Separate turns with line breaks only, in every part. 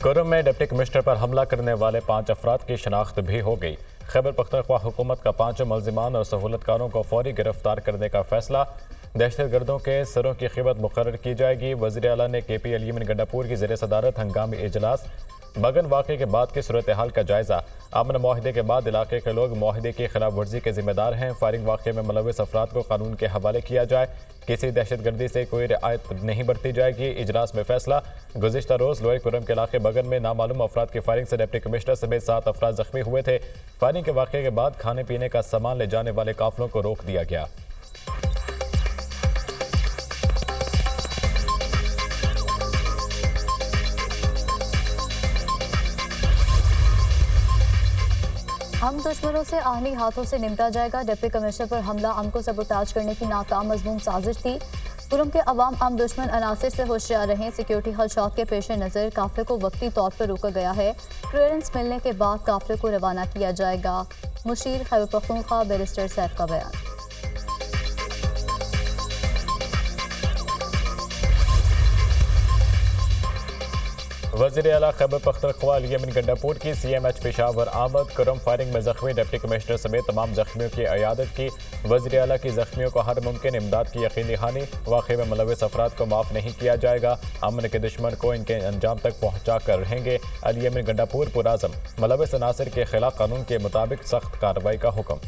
कुर्रम में deputy commissioner पर हमला करने वाले 5 अफराद की शनाख्त भी हो गई। खैबर पख्तूनख्वा हुकूमत का 5 मुलजिमान और सहूलतकारों को फौरी गिरफ्तार करने का फैसला। दहशतगर्दों के सरों की कीमत मुकर्रर की जाएगी। वज़ीर आला ने KP यमन गंडापुर की ज़ेर सदारत हंगामी इजलास। बगन वाक़े के बाद की सूरत हाल का जायजा। अमन माहिदे के बाद इलाके के लोग माहिदे की खिलाफ वर्जी के जिम्मेदार हैं। फायरिंग वाक़े में मुलव्विस अफराद को कानून के हवाले किया जाए। किसी दहशतगर्दी से कोई रियायत नहीं बरती जाएगी। इजलास में फैसला। गुज़िश्ता रोज़ लोए कुर्रम के इलाके बगन में नामालूम अफराद की फायरिंग से डिप्टी कमिश्नर समेत 7 अफराद जख्मी हुए थे। फायरिंग के वाक़े के बाद खाने पीने का सामान ले जाने वाले काफिलों को रोक दिया गया।
हम दुश्मनों से आहनी हाथों से निपटा जाएगा। डिप्टी कमिश्नर पर हमला अम को सबोटाज करने की नाकाम मजमूम साजिश थी। कुर्रम के अवाम अम दुश्मन अनासिर से होशियार रहें। सिक्योरिटी खदशात के पेश नज़र काफिले को वक्ती तौर पर रोका गया है। क्लियरेंस मिलने के बाद काफिले को रवाना किया जाएगा। मुशीर खैबर पख्तूनख्वा बैरिस्टर सैफ का बयान।
वज़ीर आला खैबर पख्तूनख्वा यमन गंडापुर की CMH पेशावर आमद। कुर्रम फायरिंग में जख्मी डिप्टी कमिश्नर समेत तमाम जख्मियों की अयादत की। वज़ीर आला की जख्मियों को हर मुमकिन इमदाद की यकीनी दहानी। वाक़े में मुलव्विस अफराद को माफ़ नहीं किया जाएगा। अमन के दुश्मन को इनके अंजाम तक पहुँचा कर रहेंगे। यमन गंडापुर पुराज़म। मुलव्विस अनासिर के खिलाफ कानून के मुताबिक सख्त कार्रवाई का हुक्म।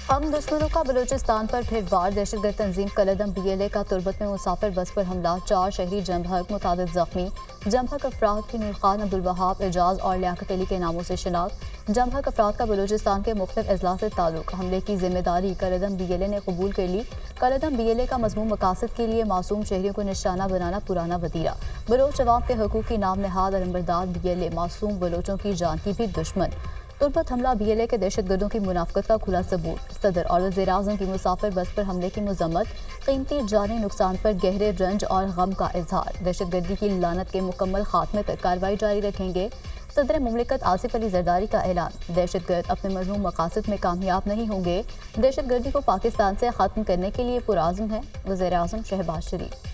हम दुश्मनों का बलूचिस्तान पर फिर वार। दहशतगर्द तंजीम कलदम BLA का तुर्बत में मुसाफिर बस पर हमला। 4 शहरी जमहक मुताबिक जख्मी। जमहक अफराद की नूर खान, अब्दुल वहाब, एजाज और लियाकत अली के नामों से शनाख्त। जमहक अफराद का बलूचिस्तान के मुख्तलिफ अजला से ताल्लुक। हमले की जिम्मेदारी कलदम BLA ने कबूल कर ली। कलदम BLA का मजमूम मकासद के लिए मासूम शहरियों को निशाना बनाना पुराना वतीरा। बलोच अवाम के हकूक़ की नाम नहाद और नंबरदार BLA मासूम बलोचों की जान की भी दुश्मन। तुर्बत हमला BLA के दहशतगर्दों की मुनाफकत का खुला सबूत। सदर और वज़ीर-ए-आज़म की मुसाफिर बस पर हमले की मजम्मत। कीमती जानी नुकसान पर गहरे रंज और गम का इजहार। दहशतगर्दी की लानत के मुकम्मल खात्मे तक कार्रवाई जारी रखेंगे। सदर मुमलिकत आसिफ अली जरदारी का ऐलान। दहशतगर्द अपने मजमूम मकासद में कामयाब नहीं होंगे। दहशतगर्दी को पाकिस्तान से खत्म करने के लिए पुराज़म है वज़ीर-ए-आज़म शहबाज शरीफ।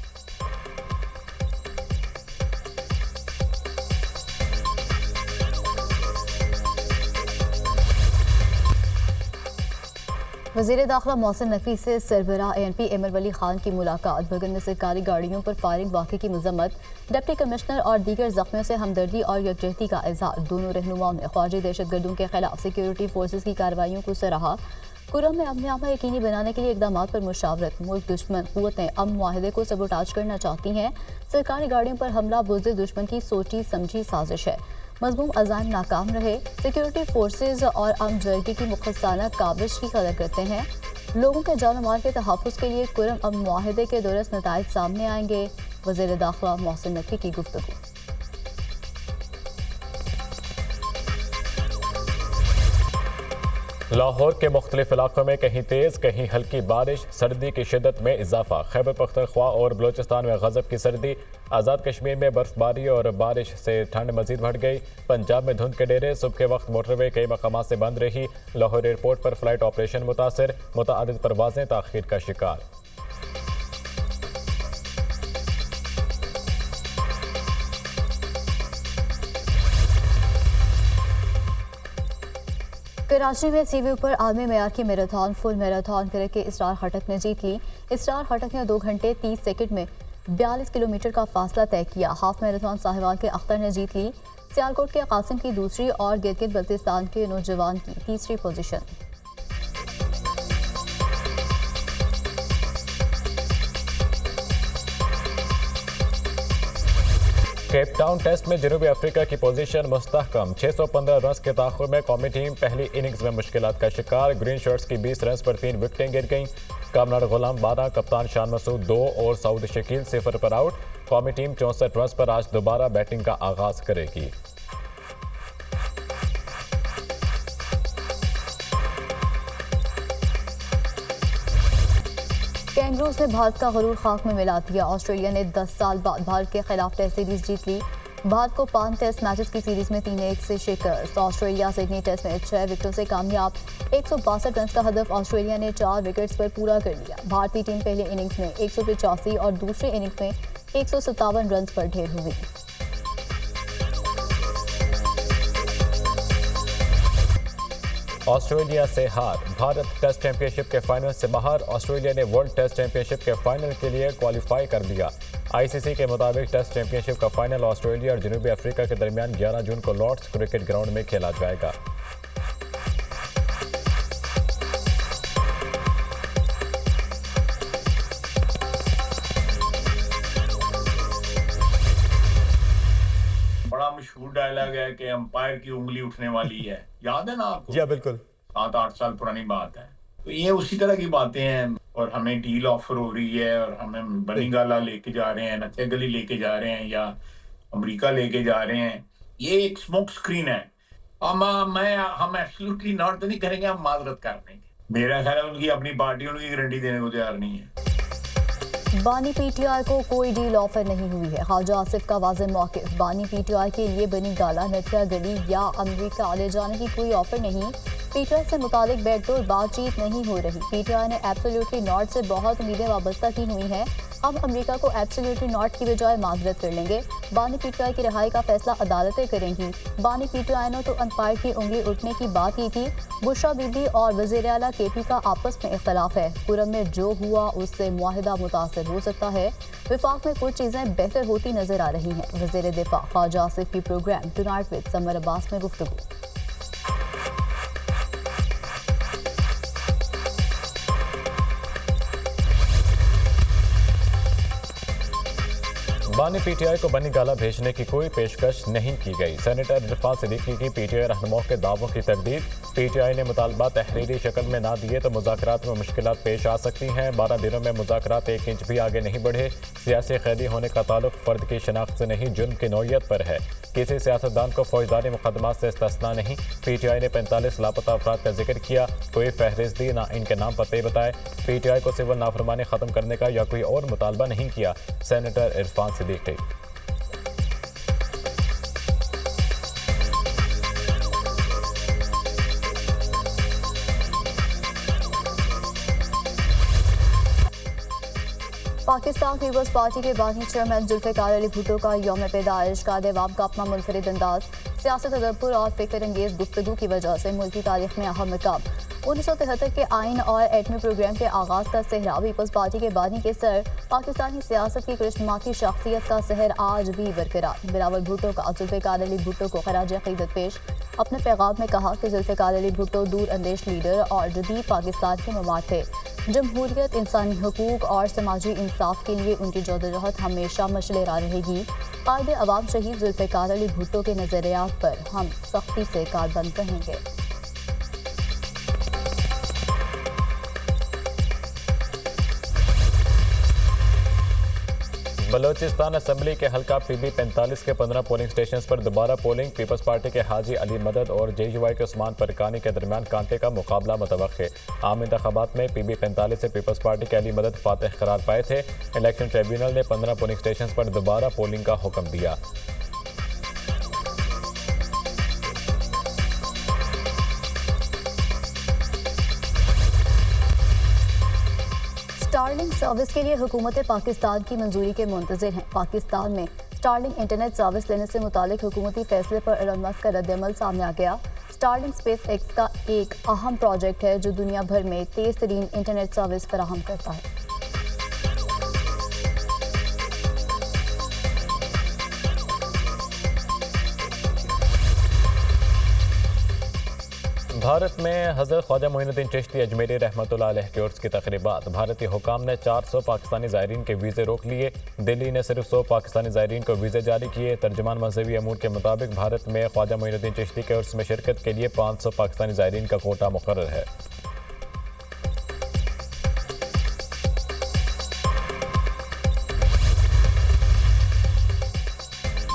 वज़ीर दाखिला मोहसिन नकवी से सरबराह ANP एमर वली खान की मुलाकात। बगन में सरकारी गाड़ियों पर फायरिंग वाक़े की मजम्मत। डिप्टी कमिश्नर और दीगर जख्मियों से हमदर्दी और यकजहती का इजहार। दोनों रहनुमाओं ने ख्वाजी दहशतगर्दों के खिलाफ सिक्योरिटी फोर्सेज की कार्रवाइयों को सराहा। कुर्रम में अमन आमा यकीनी बनाने के लिए इकदाम पर मुशावरत। मुल्क दुश्मन क़ुव्वतें अमन मुआहदे को सबोटाज करना चाहती हैं। सरकारी गाड़ियों पर हमला बुज़दिल दुश्मन की सोची समझी साजिश है। मजमूम अज़ाम नाकाम रहे। सिक्योरिटी फोर्सेज और अमन जरगे की मुखलसाना काबिश की कदर करते हैं। लोगों के जान माल के तहफ़्फ़ुज़ के लिए कुर्रम अमन मुआहदे के दुरुस्त नताइज सामने आएंगे। वज़ीर दाखिला मोहसिन नकवी की गुफ्तगू।
लाहौर के मुख्तलिफ इलाकों में कहीं तेज़ कहीं हल्की बारिश। सर्दी की शिद्दत में इजाफा। खैबर पख्तूनख्वा और बलोचिस्तान में गज़ब की सर्दी। आज़ाद कश्मीर में बर्फबारी और बारिश से ठंड मजीद बढ़ गई। पंजाब में धुंध के डेरे। सुबह के वक्त मोटरवे कई मकामात से बंद रही। लाहौर एयरपोर्ट पर फ्लाइट ऑपरेशन मुतासर। मुतअद्दिद परवाज़ें ताख़ीर का शिकार।
कराची में सीवी पर आलमी मेयार की मैराथन फुल मैराथन करके के इसरार खटक ने जीत ली। इसरार खटक ने 2 घंटे 30 सेकंड में 42 किलोमीटर का फासला तय किया। हाफ मैराथन साहिवाल के अख्तर ने जीत ली। सियालकोट के कासिम की दूसरी और गिलगित बल्तिस्तान के नौजवान की तीसरी पोजीशन।
केप टाउन टेस्ट में जनूबी अफ्रीका की पोजीशन मुस्तहकम। 615 रन के ताखुर में कौमी टीम पहली इनिंग्स में मुश्किलात का शिकार। ग्रीन शर्ट्स की 20 रन पर 3 विकेटें गिर गईं। कामरान गुलाम 12, कप्तान शान मसूद 2 और सऊद शकील 0 पर आउट। कौमी टीम 64 रन पर आज दोबारा बैटिंग का आगाज करेगी। कैमरूस ने भारत का गरूर खाक में मिला दिया। ऑस्ट्रेलिया ने 10 साल बाद भारत के खिलाफ टेस्ट सीरीज जीत ली।
भारत को 5 टेस्ट मैचेस की सीरीज में 3-1 से शिकस्त। ऑस्ट्रेलिया सिडनी टेस्ट में 6 विकेटों से कामयाब। 162 रन का हदफ ऑस्ट्रेलिया ने 4 विकेट्स पर पूरा कर लिया। भारतीय टीम पहले इनिंग्स में 185 और दूसरे इनिंग्स में 157 रन पर ढेर हुई।
ऑस्ट्रेलिया से हार, भारत टेस्ट चैंपियनशिप के फाइनल से बाहर। ऑस्ट्रेलिया ने वर्ल्ड टेस्ट चैंपियनशिप के फाइनल के लिए क्वालिफाई कर लिया। आईसीसी के मुताबिक टेस्ट चैंपियनशिप का फाइनल ऑस्ट्रेलिया और जनूबी अफ्रीका के दरमियान 11 जून को लॉर्ड्स क्रिकेट ग्राउंड में खेला जाएगा।
बड़ा मशहूर डायलॉग है कि अंपायर की उंगली उठने वाली है, याद है ना आपको?
जी बिल्कुल,
7-8 साल पुरानी बात है। तो ये उसी तरह की बातें हैं और हमें डील ऑफर हो रही है और हमें बनीगाला लेके जा रहे हैं, नत्थे गली लेके जा रहे हैं या अमेरिका लेके जा रहे हैं। ये एक स्मोक स्क्रीन है। हम एब्सोल्युटली नॉट तो नहीं करेंगे, हम माजरत कर देंगे। मेरा ख्याल है उनकी अपनी पार्टी उनकी गारंटी देने को तैयार नहीं है।
बानी पीटीआई को कोई डील ऑफर नहीं हुई है। ख्वाजा आसिफ का वाज़ेह मौक़िफ़, बानी पीटीआई के लिए बनी गाला, नथिया गली या अमेरिका ले जाने की कोई ऑफर नहीं। पीटीआई से मुतालिक बैकडोर बातचीत नहीं हो रही। पीटीआई ने एब्सोल्युटली नॉट से बहुत उम्मीदें वाबस्ता की हुई हैं। हम अमेरिका को एब्सोल्युटली नॉट की बजाय माजरत कर लेंगे। बानी पीटीआई की रिहाई का फैसला अदालतें करेंगी। बानी पीटीआई ने तो अंपायर की उंगली उठने की बात की थी। बुशरा बीबी और वज़ीर आला केपी का आपस में इख्तलाफ है। पुरम में जो हुआ उससे मुआहिदा मुतासर हो सकता है। विफाक में कुछ चीज़ें बेहतर होती नजर आ रही हैं। वज़ीर दिफा ख्वाजा आसिफ की program tonight with Samar Abbas में गुफ्तगू।
बानी पीटीआई को बनी गाला भेजने की कोई पेशकश नहीं की गई। सेनेटर इरफान सिद्दीकी की पीटीआई रहनुमाओं के दावों की तरदीद। पीटीआई ने मुतालबा तहरीरी शक्ल में ना दिए तो मुज़ाकरात में मुश्किलात पेश आ सकती हैं। 12 दिनों में मुज़ाकरात 1 इंच भी आगे नहीं बढ़े। सियासी कैदी होने का ताल्लुक फ़र्द की शनाख्त से नहीं, जुर्म की नौयत पर है। किसी सियासतदान को फौजदारी मुकदमात से इस्तिस्ना नहीं। पीटीआई ने 45 लापता अफराद का जिक्र किया, कोई फहरिस्त दी ना इनके नाम पते बताए। पीटीआई को सिविल नाफरमानी ख़त्म करने का या कोई और मुतालबा नहीं किया। Senator Irfan Siddiqui.
Pakistan Peoples Party के बानी चेयरमैन जुल्फ़िकार अली भुट्टो का यौम पैदाइश का अवाम का अपना मुनफरिद अंदाज, सियासत तदब्बुर और फिक्र अंगेज गुफ्तगू की वजह से मुल्की तारीख में अहम मकाम। 1973 के आइन और एटमी प्रोग्राम के आगाज़ का सहरा पीपल्स पार्टी के बानी के सर, पाकिस्तानी सियासत की करिश्माती शख्सियत का सहर आज भी बरकरार। बिलावल भुट्टो का जुल्फ़िकार अली भुट्टो को खराज अक़ीदत पेश। अपने पैगाम में कहा कि जुल्फ़िकार अली भुट्टो दूर अंदेश लीडर और जदीद पाकिस्तान के नुमाइंदे थे। जमहूरियत, इंसानी हकूक़ और समाजी इंसाफ के लिए उनकी जदोजहद हमेशा मशलेरा रहेगी। कायदे अवाम शहीद जुल्फ़िकार अली भुट्टो के नज़रियात पर हम सख्ती से कारबंद रहेंगे।
बलोचिस्तान असम्बली के हल्का पीबी 45 के 15 पोलिंग स्टेशन पर दोबारा पोलिंग। पीपल्स पार्टी के हाजी अली मदद और जेयूआई के उस्मान परकानी के दरमियान कांटे का मुकाबला मुतवक्के। आम इंतखाबात में पीबी 45 से पीपल्स पार्टी के अली मदद फातह करार पाए थे। इलेक्शन ट्रिब्यूनल ने 15 पोलिंग स्टेशन पर दोबारा पोलिंग का हुक्म दिया।
स्टारलिंक सर्विस के लिए हुकूमत पाकिस्तान की मंजूरी के मुंतज़िर हैं। पाकिस्तान में स्टारलिंक इंटरनेट सर्विस लेने से मुतालिक हुकूमती फैसले पर एलन मस्क का रद्दअमल सामने आ गया। स्टारलिंक स्पेस एक्स का एक अहम प्रोजेक्ट है जो दुनिया भर में तेज़ तरीन इंटरनेट सर्विस फराहम करता है।
भारत में हज़रत ख्वाजा मोइनुद्दीन चिश्ती अजमेरी रहमतुल्लाह अलैह के उर्स की तक़रीबात। भारतीय हुकाम ने 400 पाकिस्तानी ज़ायरीन के वीज़े रोक लिए। दिल्ली ने सिर्फ 100 पाकिस्तानी ज़ायरीन को वीज़े जारी किए। तर्जुमान मजहबी अमूर के मुताबिक भारत में ख्वाजा मोइनुद्दीन चिश्ती के उर्स में शिरकत के लिए 500 पाकिस्तानी ज़ायरीन का कोटा मुकर्रर है।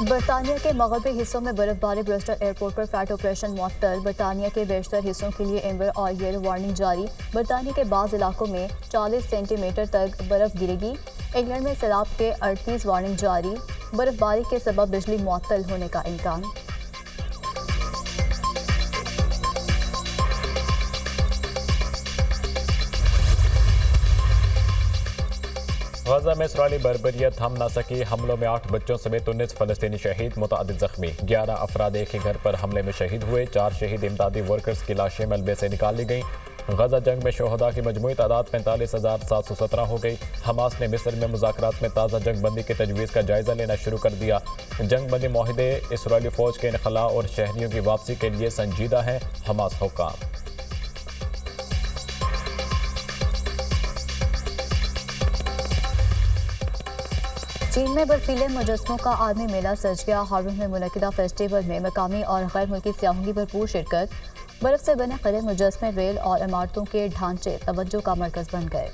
बरतानिया के मगरबी हिस्सों में बर्फबारी, ब्रिस्टल एयरपोर्ट पर फ्लाइट ऑपरेशन मुअत्तल। बरतानिया के बेशतर हिस्सों के लिए एम्बर और येलो वार्निंग जारी। बरतानिया के बाज़ इलाकों में 40 सेंटीमीटर तक बर्फ गिरेगी। इंग्लैंड में सैलाब के 38 वार्निंग जारी, बर्फबारी के सबब बिजली मुअत्तल होने का इम्कान।
गजा में इसराइली बर्बरियत थम न सकी, हमलों में 8 बच्चों समेत 19 फलस्तीनी शहीद, मुतअद्दिद जख्मी। 11 अफराद एक ही घर पर हमले में शहीद हुए। 4 शहीद इमदादी वर्कर्स की लाशें मलबे से निकाली गईं। गजा जंग में शोहदा की मजमूई तादाद 45,717 हो गई। हमास ने मिस्र में मुज़ाकरात में ताज़ा जंग बंदी की तजवीज़ का जायजा लेना शुरू कर दिया। जंग बंदी माहिदे इसराइली फौज के इनखला और शहरियों की वापसी के लिए संजीदा हैं, हमास हुक्काम।
चीन में बर्फीले मुजस्मों का आलमी मेला सज गया। हारून में मुनकिदा फेस्टिवल में मकामी और गैर मुल्की सयाहों की भरपूर शिरकत। बर्फ से बने खड़े मुजस्मे, रेल और इमारतों के ढांचे तवज्जो का मरकज बन गए।